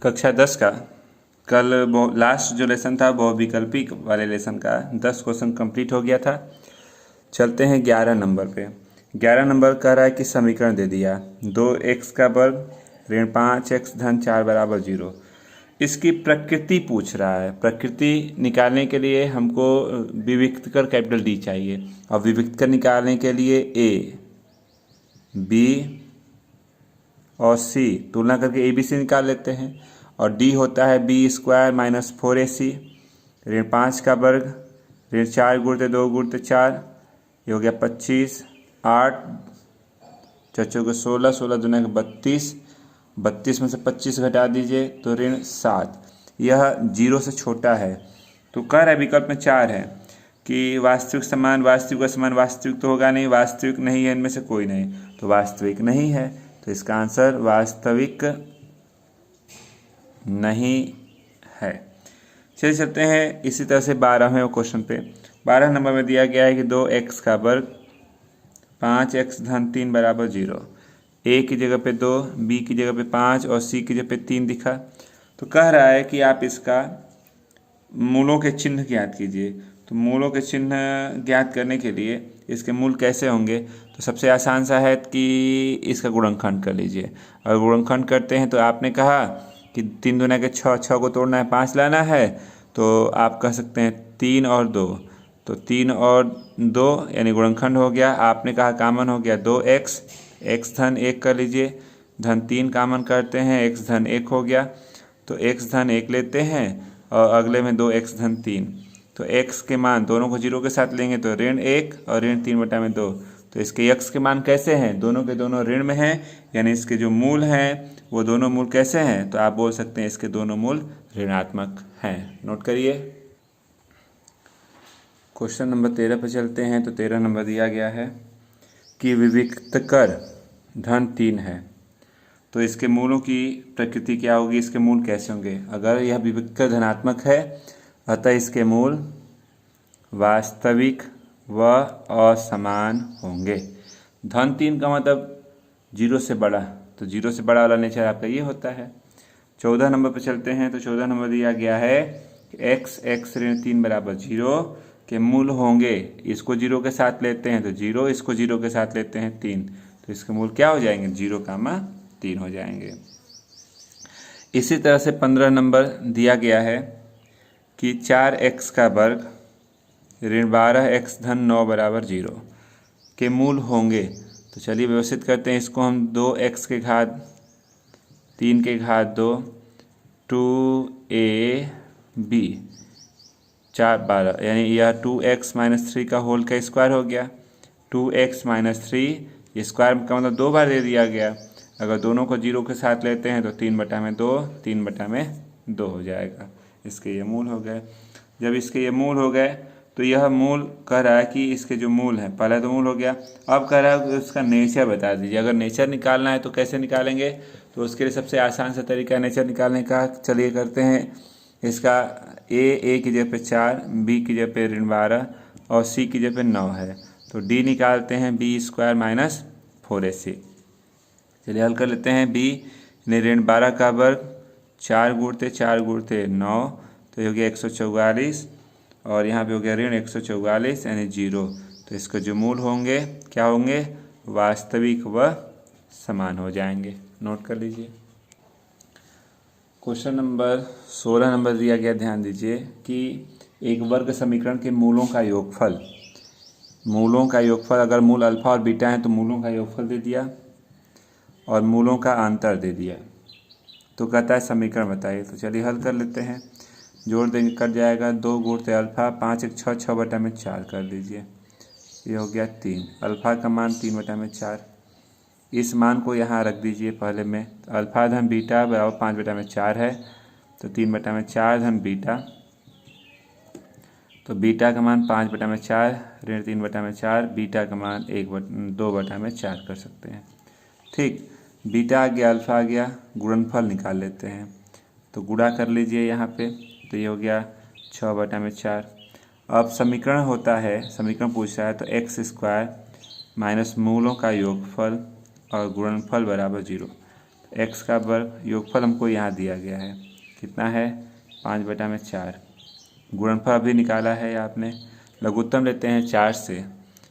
कक्षा 10 का कल लास्ट जो लेसन था बहुविकल्पी वाले लेसन का 10 क्वेश्चन कंप्लीट हो गया था। चलते हैं 11 नंबर पे। 11 नंबर कह रहा है कि समीकरण दे दिया 2x का वर्ग ऋण 5x धन 4 बराबर 0। इसकी प्रकृति पूछ रहा है। प्रकृति निकालने के लिए हमको विविक्त कर कैपिटल D चाहिए और विविक्त कर निकालने के लिए A, B और C तुलना करके ABC निकाल लेते हैं और D होता है B² माइनस 4AC ऋण 5 का वर्ग ऋण 4 गुणित 2 गुणित 4, ये हो गया 25, 8 चौचौ को 16, 16 दूना के 32, 32 में से 25 घटा दीजिए तो ऋण 7। यह 0 से छोटा है। तो कह रहा है विकल्प में 4 है कि वास्तविक समान, वास्तविक असमान, वास्तविक तो होगा नहीं, वास्तविक नहीं है, इनमें से कोई नहीं, तो वास्तविक नहीं है। तो इसका आंसर वास्तविक नहीं है। चलिए चलते हैं इसी तरह से 12वें क्वेश्चन पे। 12 नंबर में दिया गया है कि 2x का वर्ग 5x धन 3 बराबर 0। A की जगह पे 2, B की जगह पे 5 और C की जगह पे 3 दिखा। तो कह रहा है कि आप इसका मूलों के चिन्ह ज्ञात कीजिए। तो मूलों के चिन्ह ज्ञात करने के लिए इसके मूल कैसे होंगे, तो सबसे आसान सा है कि इसका गुणनखंड कर लीजिए। और गुणनखंड करते हैं तो आपने कहा कि 3 दूना के 6, 6 को तोड़ना है 5 लाना है, तो आप कह सकते हैं 3 और 2, तो 3 और 2 यानी गुणनखंड हो गया। आपने कहा कामन हो गया 2x, x धन 1 कर लीजिए, धन 3 कामन करते हैं, x धन 1 हो गया, तो x धन 1 लेते हैं और अगले में 2x धन 3। तो x के मान दोनों को 0 के साथ लेंगे तो ऋण 1 और ऋण 3/2। तो इसके x के मान कैसे हैं, दोनों के दोनों ऋण में हैं, यानी इसके जो मूल हैं वो दोनों मूल कैसे हैं, तो आप बोल सकते हैं इसके दोनों मूल ऋणात्मक हैं। नोट करिए। क्वेश्चन नंबर 13 पर चलते हैं। तो 13 नंबर दिया गया है कि विविक्त कर धन 3 है। तो इसके मूलों की प्रकृति क्या होगी, इसके मूल कैसे होंगे। अगर यह विविक्त कर धनात्मक है अतः इसके मूल वास्तविक व असमान होंगे। धन 3 का मतलब 0 से बड़ा, तो 0 से बड़ा वाला नेचर आपका ये होता है। 14 नंबर पर चलते हैं। तो 14 नंबर दिया गया है कि x ऋण 3 बराबर 0 के मूल होंगे। इसको 0 के साथ लेते हैं तो 0, इसको 0 के साथ लेते हैं 3, तो इसके मूल क्या हो जाएंगे, 0,3 हो जाएंगे। इसी तरह से 15 नंबर दिया गया है कि 4x का वर्ग ऋण 12x धन 9 बराबर 0 के मूल होंगे। तो चलिए व्यवस्थित करते हैं इसको हम। 2x के घात 3 के घात 2 2ab 4 12, यानी यह 2x माइनस 3 का होल का स्क्वायर हो गया। 2x माइनस 3 स्क्वायर का मतलब 2 बार दे दिया गया। अगर दोनों को 0 के साथ लेते हैं तो 3/2, 3/2 हो जाएगा। इसके ये मूल हो गए। जब इसके ये मूल हो गए तो यह मूल कह रहा है कि इसके जो मूल हैं, पहला तो मूल हो गया, अब कह रहा है कि उसका नेचर बता दीजिए। अगर नेचर निकालना है तो कैसे निकालेंगे, तो उसके लिए सबसे आसान सा तरीका है नेचर निकालने का। चलिए करते हैं इसका। a की जगह पे 4, b की जगह पे ऋण 12 और c की जगह पे 9 है, तो d निकालते हैं b² माइनस 4ac। चलिए हल कर लेते हैं। b यानी ऋण 12 का वर्ग 4 गुणते 4 गुणते 9, तो ये हो गया 144 और यहाँ पे हो गया ऋण 144 यानी 0। तो इसके जो मूल होंगे क्या होंगे, वास्तविक व समान हो जाएंगे। नोट कर लीजिए। क्वेश्चन नंबर 16 नंबर दिया गया, ध्यान दीजिए कि एक वर्ग समीकरण के मूलों का योगफल, मूलों का योगफल, अगर मूल अल्फा और बीटा है तो मूलों का योगफल दे दिया और मूलों का अंतर दे दिया। तो कहता है समीकरण बताइए। तो चलिए हल कर लेते हैं। जोड़ देंगे कट जाएगा, 2 गुणते अल्फा 5 1 6, 6/4 कर दीजिए, ये हो गया 3। अल्फा का मान 3/4, इस मान को यहाँ रख दीजिए पहले में। तो अल्फा धन बीटा बराबर 5/4 है, तो 3/4 धन बीटा, तो बीटा का मान 5/4 ऋण 3/4, बीटा का मान 2/4 कर सकते हैं। ठीक, बीटा आ गया, अल्फा आ गया, गुणनफल निकाल लेते हैं। तो गुणा कर लीजिए यहाँ पे, तो ये हो गया 6/4। अब समीकरण होता है, समीकरण पूछ रहा है तो x² माइनस मूलों का योगफल और गुणनफल बराबर 0। एक्स का वर्ग योगफल हमको यहाँ दिया गया है, कितना है 5/4। गुणनफल अभी निकाला है आपने, लघुत्तम लेते हैं 4 से,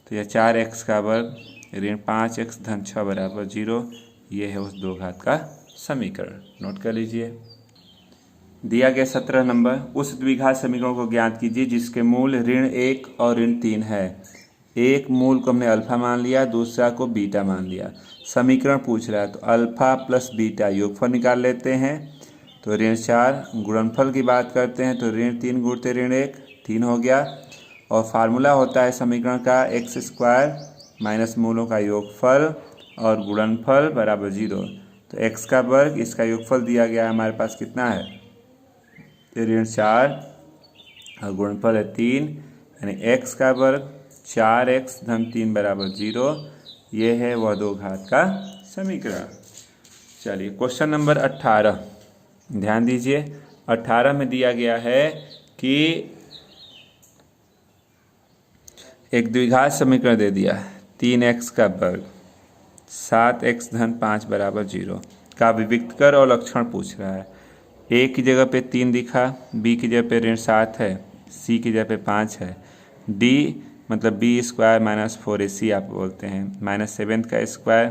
तो यह 4x का वर्ग ऋण 5x धन 6 बराबर 0। ये है उस दो घात का समीकरण। नोट कर लीजिए। दिया गया 17 नंबर, उस द्विघात समीकरण को ज्ञात कीजिए जिसके मूल ऋण 1 और ऋण 3 है। एक मूल को हमने अल्फा मान लिया, दूसरा को बीटा मान लिया। समीकरण पूछ रहा है तो अल्फा प्लस बीटा योगफल निकाल लेते हैं, तो ऋण 4। गुणनफल की बात करते हैं तो ऋण 3 गुणते ऋण 1, 3 हो गया। और फार्मूला होता है समीकरण का x² माइनस मूलों का योगफल और गुणनफल बराबर 0। तो x का वर्ग, इसका योगफल दिया गया है हमारे पास, कितना है ऋण 4 और गुणनफल है 3, यानी x का वर्ग 4x धन 3 बराबर 0। ये है वह दो घात का समीकरण। चलिए क्वेश्चन नंबर 18 ध्यान दीजिए। 18 में दिया गया है कि एक द्विघात समीकरण दे दिया, 3x का वर्ग 7x धन 5 बराबर 0 का विविक्त कर और लक्षण पूछ रहा है। a की जगह पे 3 दिखा, b की जगह पे ऋण 7 है, c की जगह पे 5 है, d मतलब b² माइनस 4ac आप बोलते हैं, माइनस 7 का स्क्वायर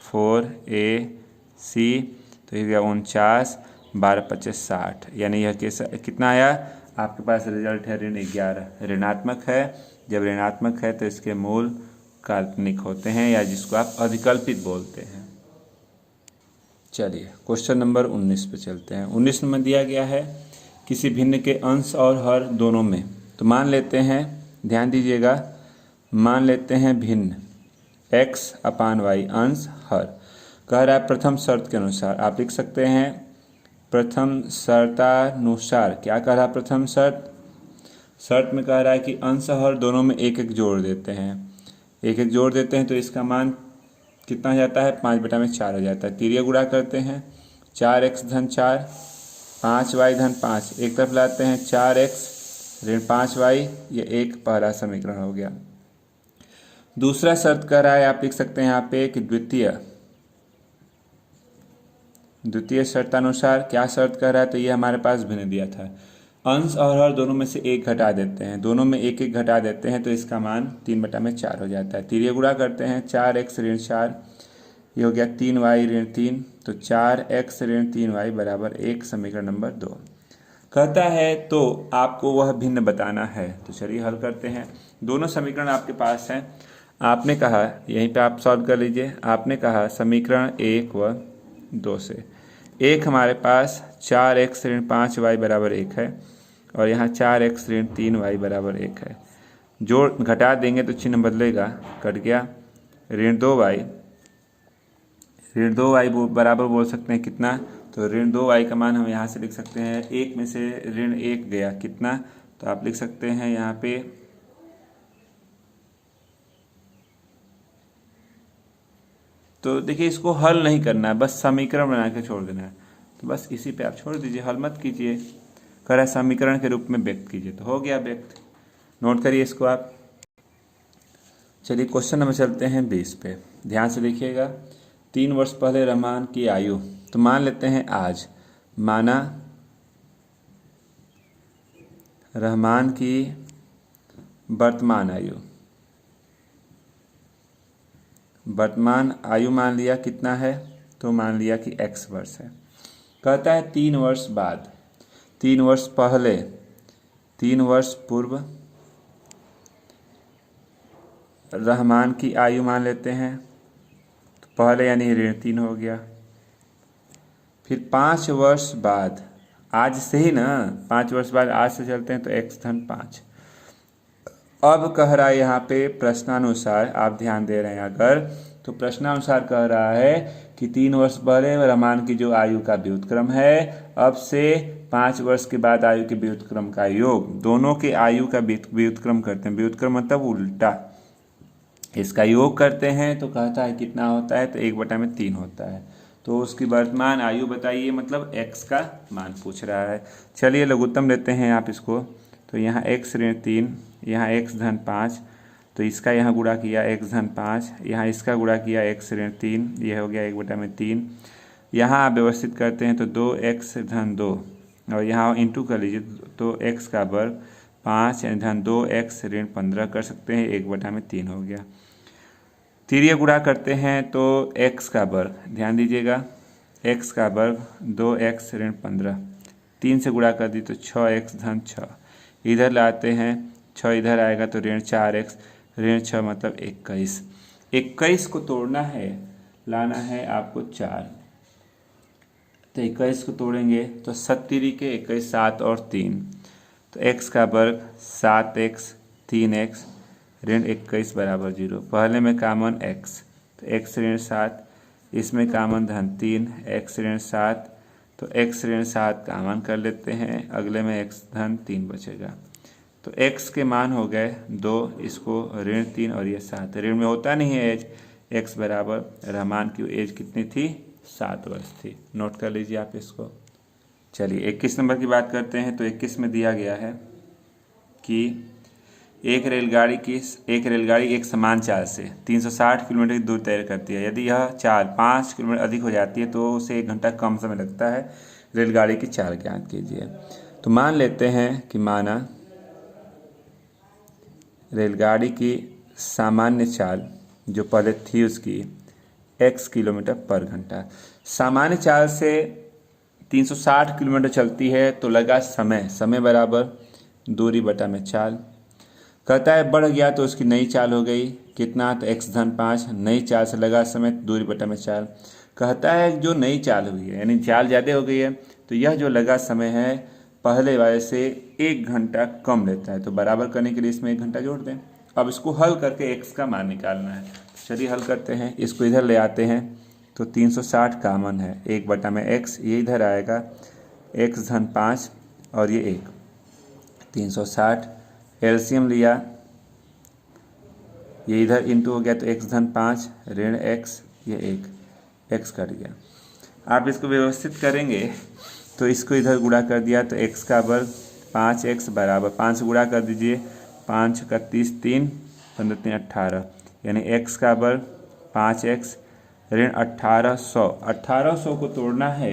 4ac, तो ये गया 49, 12 25 60, यानी यह कैसा कितना आया आपके पास रिजल्ट है ऋण 11। ऋणात्मक है, जब ऋणात्मक है तो इसके मूल काल्पनिक होते हैं या जिसको आप अधिकल्पित बोलते हैं। चलिए क्वेश्चन नंबर 19 पे चलते हैं। 19 में दिया गया है किसी भिन्न के अंश और हर दोनों में, तो मान लेते हैं, ध्यान दीजिएगा, मान लेते हैं भिन्न x/y अंश हर। कह रहा है प्रथम शर्त के अनुसार, आप लिख सकते हैं प्रथम शर्तानुसार। क्या कह रहा है प्रथम शर्त में कह रहा है कि अंश हर दोनों में एक एक जोड़ देते हैं, एक एक जोड़ देते हैं, तो इसका मान कितना हो जाता है 5/4 हो जाता है। तिर्य गुणा करते हैं, 4x धन 4, 5y धन 5, एक तरफ लाते हैं 4x ऋण 5y, ये एक पहला समीकरण हो गया। दूसरा शर्त कह रहा है, आप लिख सकते हैं यहाँ पे कि द्वितीय शर्तानुसार। क्या शर्त कह रहा है, तो ये हमारे पास भिन्न दिया था, अंश और हर दोनों में से एक घटा देते हैं, दोनों में एक एक घटा देते हैं, तो इसका मान 3/4 हो जाता है। तिर्य गुणा करते हैं, 4x ऋण 4, ये हो गया 3y ऋण 3, तो 4x ऋण 3y बराबर 1, समीकरण नंबर 2। कहता है तो आपको वह भिन्न बताना है, तो चलिए हल करते हैं। दोनों समीकरण आपके पास हैं, आपने कहा यहीं पे आप सॉल्व कर लीजिए। आपने कहा समीकरण 1 व 2 से, एक हमारे पास 4x ऋण 5y बराबर 1 है और यहाँ 4x ऋण 3y बराबर 1 है। जोड़ घटा देंगे तो चिन्ह बदलेगा, कट गया। ऋण 2y बराबर बोल सकते हैं कितना, तो ऋण 2y का मान हम यहाँ से लिख सकते हैं, एक में से ऋण 1 गया कितना, तो आप लिख सकते हैं यहाँ पे तो देखिए इसको हल नहीं करना है, बस समीकरण बना के छोड़ देना है, तो बस इसी पे आप छोड़ दीजिए, हल मत कीजिए। कह रहा है समीकरण के रूप में व्यक्त कीजिए, तो हो गया व्यक्त। नोट करिए इसको आप। चलिए क्वेश्चन नंबर चलते हैं 20 पे, ध्यान से देखिएगा। 3 वर्ष पहले रहमान की आयु, तो मान लेते हैं आज, माना रहमान की वर्तमान आयु मान लिया कितना है, तो मान लिया कि x वर्ष है। कहता है 3 वर्ष बाद, 3 वर्ष पहले, 3 वर्ष पूर्व रहमान की आयु मान लेते हैं, तो पहले यानी ऋण 3 हो गया। फिर 5 वर्ष बाद, आज से ही ना, 5 वर्ष बाद आज से चलते हैं तो x धन 5। अब कह रहा है यहाँ पे प्रश्नानुसार, आप ध्यान दे रहे हैं अगर, तो प्रश्नानुसार कह रहा है कि 3 वर्ष पहले रहमान की जो आयु का व्युत्क्रम है, अब से 5 वर्ष के बाद आयु के व्युत्क्रम का योग, दोनों के आयु का व्युत्क्रम करते हैं, व्युत्क्रम मतलब उल्टा, इसका योग करते हैं तो कहता है कितना होता है, तो 1/3 होता है। तो उसकी वर्तमान आयु बताइए, मतलब x का मान पूछ रहा है। चलिए लघुत्तम लेते हैं आप इसको, तो यहाँ x ऋण 3, यहाँ x धन 5, तो इसका यहाँ गुणा किया x धन 5, यहाँ इसका गुणा किया x ऋण 3, यह हो गया 1/3। यहाँ आप व्यवस्थित करते हैं तो 2x धन 2 और यहाँ इंटू कर लीजिए तो x का वर्ग 5 यानी धन 2x ऋण 15 कर सकते हैं, 1/3 हो गया। तिर्यक गुणा करते हैं तो x का वर्ग, ध्यान दीजिएगा x का वर्ग 2x ऋण 15, 3 से गुणा कर दी तो 6x धन 6, इधर लाते हैं 6 इधर आएगा तो ऋण 4x ऋण 6 मतलब 21। 21 को तोड़ना है, लाना है आपको 4, तो 21 को तोड़ेंगे तो 7 के 21 7 और 3, तो x का वर्ग 7x 3x ऋण 21 बराबर 0। पहले में कामन x, तो x ऋण 7, इसमें कामन धन 3 x ऋण 7, तो x ऋण 7 कामन कर लेते हैं, अगले में x धन 3 बचेगा। तो x के मान हो गए 2, इसको ऋण 3 और ये 7, ऋण में होता नहीं है एज, x बराबर रहमान की एज कितनी थी 7 वर्ष थी। नोट कर लीजिए आप इसको। चलिए 21 नंबर की बात करते हैं। तो 21 में दिया गया है कि एक रेलगाड़ी एक समान चाल से 360 किलोमीटर की दूर तय करती है। यदि यह चाल 5 किलोमीटर अधिक हो जाती है तो उसे 1 घंटा कम समय लगता है। रेलगाड़ी की चाल ज्ञात कीजिए। तो मान लेते हैं कि माना रेलगाड़ी की सामान्य चाल जो पहले थी उसकी x किलोमीटर पर घंटा, सामान्य चाल से 360 किलोमीटर चलती है तो लगा समय बराबर दूरी बटा में चाल। कहता है बढ़ गया तो उसकी नई चाल हो गई कितना, तो x धन 5, नई चाल से लगा समय दूरी बटा में चाल। कहता है जो नई चाल हुई है यानी चाल ज़्यादा हो गई है तो यह जो लगा समय है पहले वाले से 1 घंटा कम लेता है, तो बराबर करने के लिए इसमें 1 घंटा जोड़ दें। अब इसको हल करके x का मान निकालना है। चलिए हल करते हैं, इसको इधर ले आते हैं तो 360 कामन है, 1 बटा में x, ये इधर आएगा x धन 5 और ये 1, 360 एलसीएम लिया, ये इधर इंटू हो गया तो x धन 5 ऋण x, ये 1 x कट गया। आप इसको व्यवस्थित करेंगे तो इसको इधर गुणा कर दिया तो x का वर्ग 5x बराबर 5 से गुणा कर दीजिए, 5 का 30 3 15 3 18 यानी x का वर्ग 5x ऋण 1800। 1800 को तोड़ना है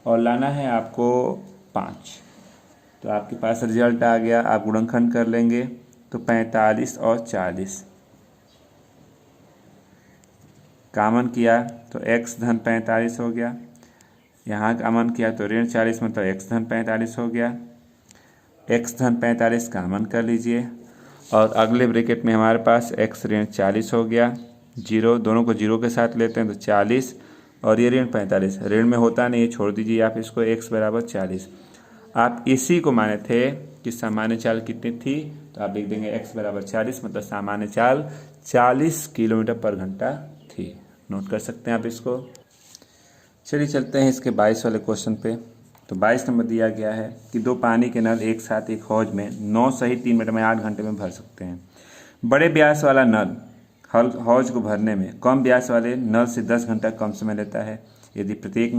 और लाना है आपको 5, तो आपके पास रिजल्ट आ गया। आप गुणनखंड कर लेंगे तो 45 और 40 कामन किया तो x धन 45 हो गया, यहाँ कामन किया तो ऋण 40 मतलब x धन 45 हो गया। x धन 45 कामन कर लीजिए और अगले ब्रैकेट में हमारे पास x ऋण 40 हो गया, जीरो दोनों को जीरो के साथ लेते हैं तो 40 और ये ऋण 45, ऋण में होता नहीं है छोड़ दीजिए आप इसको, x बराबर 40। आप इसी को माने थे कि सामान्य चाल कितनी थी, तो आप लिख देंगे x बराबर 40 मतलब सामान्य चाल 40 किलोमीटर पर घंटा थी। नोट कर सकते हैं आप इसको। चलिए चलते हैं इसके 22 वाले क्वेश्चन पे। तो 22 नंबर दिया गया है कि 2 पानी के नल एक साथ एक हौज में 9 सहित 3 मिनट में 8 घंटे में भर सकते हैं। बड़े व्यास वाला नल हौज को भरने में कम व्यास वाले नल से 10 घंटा कम समय लेता है। यदि प्रत्येक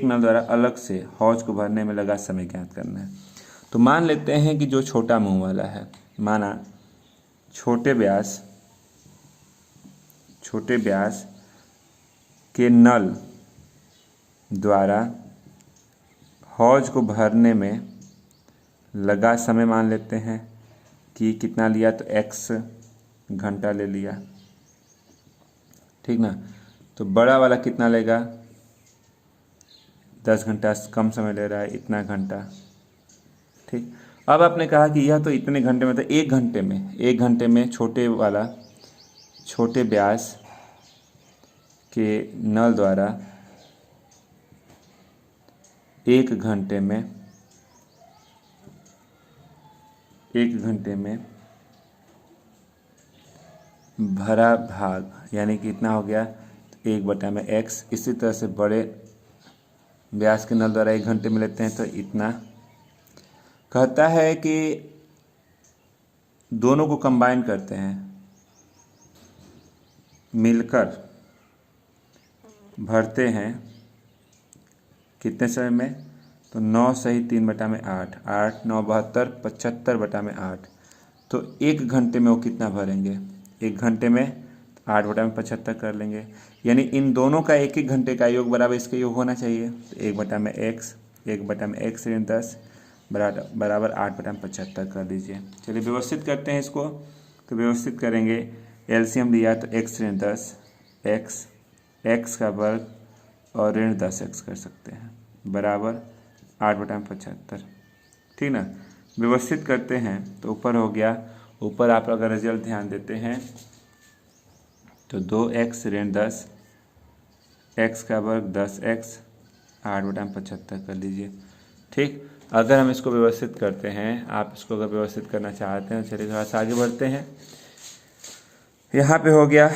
नल द्वारा अलग से हौज को भरने में लगा समय ज्ञात करना है। तो मान लेते हैं कि जो छोटा मुंह वाला है, माना छोटे व्यास के नल द्वारा हौज को भरने में लगा समय मान लेते हैं कि कितना लिया, तो x घंटा ले लिया, ठीक ना। तो बड़ा वाला कितना लेगा, 10 घंटा कम समय ले रहा है, इतना घंटा, ठीक। अब आपने कहा कि यह तो इतने घंटे में, तो 1 घंटे में छोटे व्यास के नल द्वारा 1 घंटे में भरा भाग यानी कि इतना हो गया 1 बटा में x। इसी तरह से बड़े व्यास के नल द्वारा 1 घंटे में लेते हैं तो इतना। कहता है कि दोनों को कंबाइन करते हैं, मिलकर भरते हैं कितने समय में, तो 9 सही 3 बटा में 8, 8 9 72 75 बटा में 8। तो 1 घंटे में वो कितना भरेंगे, 1 घंटे में 8/75 कर लेंगे, यानी इन दोनों का एक एक घंटे का योग बराबर इसका योग होना चाहिए। तो 1/x 1/x ऋण 10 बराबर 8/75 कर लीजिए। चलिए व्यवस्थित करते हैं इसको। तो व्यवस्थित करेंगे, एलसीएम लिया तो x ऋण 10 x का वर्ग और ऋण 10x कर सकते हैं बराबर 8/75। ठीक ना। व्यवस्थित करते हैं तो ऊपर हो गया, ऊपर आप अगर रिजल्ट ध्यान देते हैं तो 2x ऋण 10 x का वर्ग 10x 8/75 कर लीजिए। ठीक, अगर हम इसको व्यवस्थित करते हैं, आप इसको अगर व्यवस्थित करना चाहते हैं, चलिए थोड़ा सा आगे बढ़ते हैं। यहाँ पे हो गया,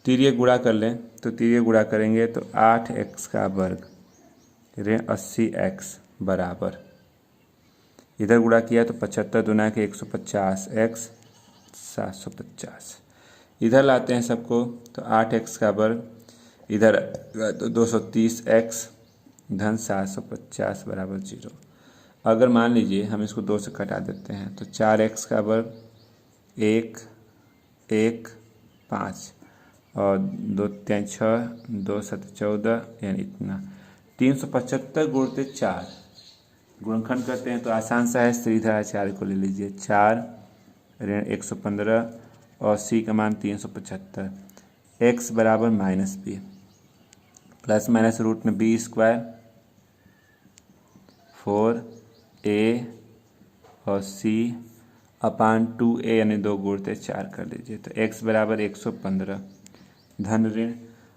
तिर्यक गुणा कर लें तो तिर्यक गुणा करेंगे तो 8x का वर्ग ऋण 80x बराबर, इधर गुणा किया तो 75 दूना के 150 x 750, इधर लाते हैं सबको तो 8x का वर्ग, इधर तो 230 x धन 750 बराबर 0। अगर मान लीजिए हम इसको 2 से कटा देते हैं तो 4x का वर्ग 1 1 5 और 2 3 6 2 7 14, यानी इतना 375 गुणते 4, गुणनखंड करते हैं तो आसान सा है, सीधा 4 को ले लीजिए, 4 ऋण 115 और c का मान 375, x बराबर -b प्लस माइनस रूट में b स्क्वायर 4a और c अपान 2a यानी 2 गुणते 4 कर लीजिए। तो x बराबर 115 धन ऋण,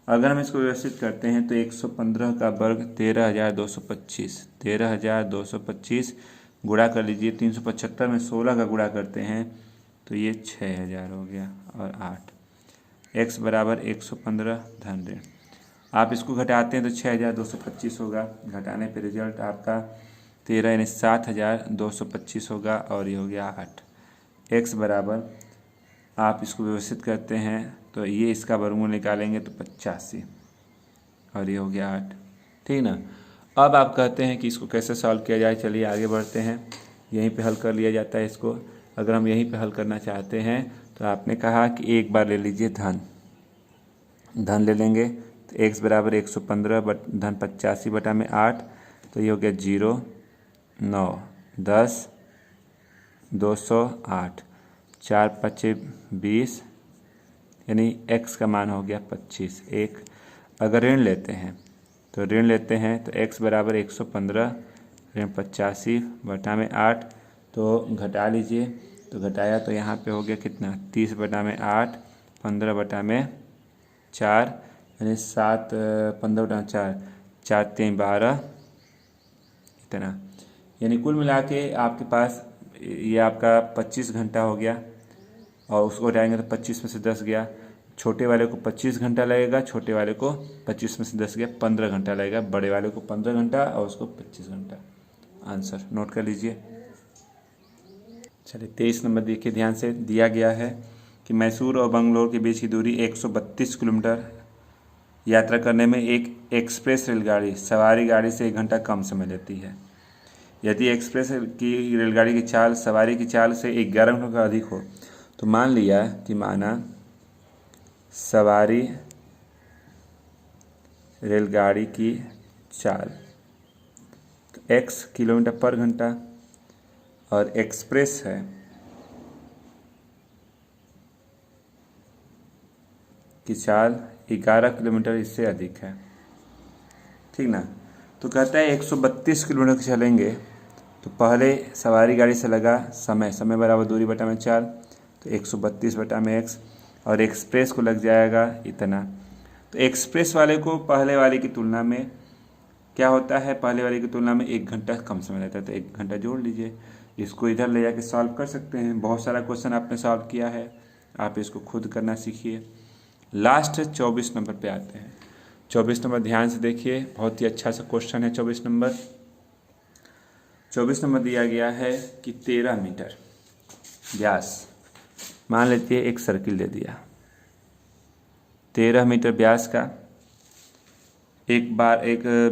अगर हम इसको व्यवस्थित करते हैं तो 115 का वर्ग 13,225 गुणा कर लीजिए, 375 में 16 का गुणा करते हैं तो ये 6000 हो गया और 8, x बराबर 115 धन ऋण। आप इसको घटाते हैं तो 6225 होगा, घटाने पे रिजल्ट आपका 13 यानी 7225 होगा और ये हो गया 8। x बराबर, आप इसको व्यवस्थित करते हैं तो ये इसका वर्गमूल निकालेंगे तो 85 और ये हो गया 8। ठीक ना। अब आप कहते हैं कि इसको कैसे सॉल्व किया जाए, चलिए आगे बढ़ते हैं। यहीं पे हल कर लिया जाता है इसको। अगर हम यहीं पे हल करना चाहते हैं तो आपने कहा कि एक बार ले लीजिए धन ले लेंगे तो x बराबर 115 धन 85 बटा में 8, तो ये हो गया 0 9 10 208 4 5 20, यानी x का मान हो गया 25 1। अगर ऋण लेते हैं तो x बराबर 115 ऋण 85 बटा में 8, तो घटा लीजिए, तो घटाया तो यहाँ पे हो गया कितना 30 बटा में 8 15 बटा में 4, यानी 7 15 बटा 4 4 3 12, इतना, यानी कुल मिला के आपके पास ये आपका 25 घंटा हो गया। और उसको हटाएंगे तो 25 में से 10 गया, छोटे वाले को 25 घंटा लगेगा, छोटे वाले को 25 में से 10 गया 15 घंटा लगेगा, बड़े वाले को 15 घंटा और उसको 25 घंटा। आंसर नोट कर लीजिए। चलिए 23 नंबर देखिए ध्यान से, दिया गया है कि मैसूर और बंगलोर के बीच की दूरी 132 किलोमीटर, यात्रा करने में एक एक्सप्रेस रेलगाड़ी सवारी गाड़ी से 1 घंटा कम समय लेती है। यदि एक्सप्रेस की रेलगाड़ी की चाल सवारी की चाल से 11 घंटों का अधिक हो, तो मान लिया कि माना सवारी रेलगाड़ी की चाल तो x किलोमीटर पर घंटा और एक्सप्रेस है की चाल 11 किलोमीटर इससे अधिक है। ठीक ना। तो कहता है 132 किलोमीटर चलेंगे तो पहले सवारी गाड़ी से लगा समय बराबर दूरी बटा में 4, तो 132 बटा में x, और एक्सप्रेस को लग जाएगा इतना। तो एक्सप्रेस वाले को पहले वाले की तुलना में क्या होता है, पहले वाले की तुलना में 1 घंटा कम समय लेता है, तो 1 घंटा जोड़ लीजिए। इसको इधर ले जाके सॉल्व कर सकते हैं, बहुत सारा क्वेश्चन आपने सॉल्व किया है, आप इसको खुद करना सीखिए। लास्ट 24 नंबर पे आते हैं। 24 नंबर ध्यान से देखिए, बहुत ही अच्छा सा क्वेश्चन है। 24 नंबर दिया गया है कि 13 मीटर व्यास, मान लेते हैं एक सर्किल दे दिया, 13 मीटर व्यास का एक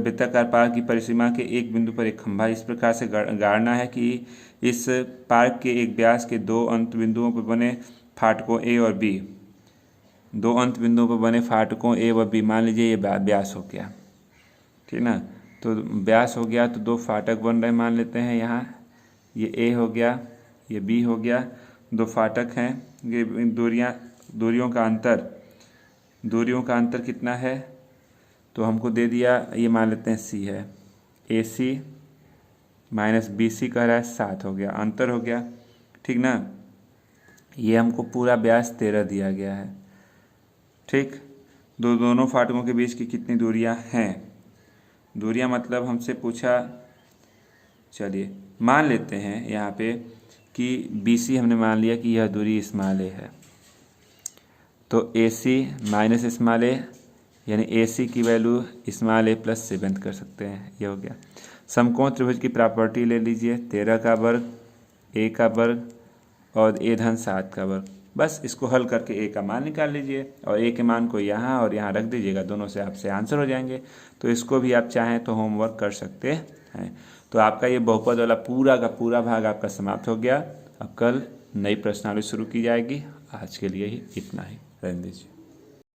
वृत्ताकार पार्क की परिसीमा के एक बिंदु पर एक खंभा इस प्रकार से गाड़ना है कि इस पार्क के एक व्यास के 2 अंत बिंदुओं पर बने फाटकों ए और बी, दो अंत बिंदुओं पर बने फाटकों ए व बी, मान लीजिए ये व्यास हो गया, ठीक ना। तो व्यास हो गया तो दो फाटक बन रहे मान लेते हैं, यहाँ ये ए हो गया, ये बी हो गया, दो फाटक हैं, ये दूरियों का अंतर कितना है, तो हमको दे दिया, ये मान लेते हैं सी है, ए सी माइनस बी सी कह रहा है 7 हो गया, अंतर हो गया, ठीक ना। ये हमको पूरा व्यास 13 दिया गया है, ठीक। दोनों फाटकों के बीच की कितनी दूरियां हैं, दूरियां मतलब हमसे पूछा, चलिए मान लेते हैं यहाँ पे कि बी सी हमने मान लिया कि यह दूरी स्मॉल ए है, तो ए सी माइनस स्मॉल ए यानी ए सी की वैल्यू स्मॉल ए प्लस से बंद कर सकते हैं, ये हो गया। समकोण त्रिभुज की प्रॉपर्टी ले लीजिए, 13 का वर्ग, ए का वर्ग और ए धन 7 का वर्ग, बस इसको हल करके ए का मान निकाल लीजिए और ए के मान को यहाँ और यहाँ रख दीजिएगा, दोनों से आपसे आंसर हो जाएंगे। तो इसको भी आप चाहें तो होमवर्क कर सकते हैं। तो आपका ये बहुपद वाला पूरा का पूरा भाग आपका समाप्त हो गया। अब कल नई प्रश्नावली शुरू की जाएगी। आज के लिए ही इतना ही, रहने दीजिए।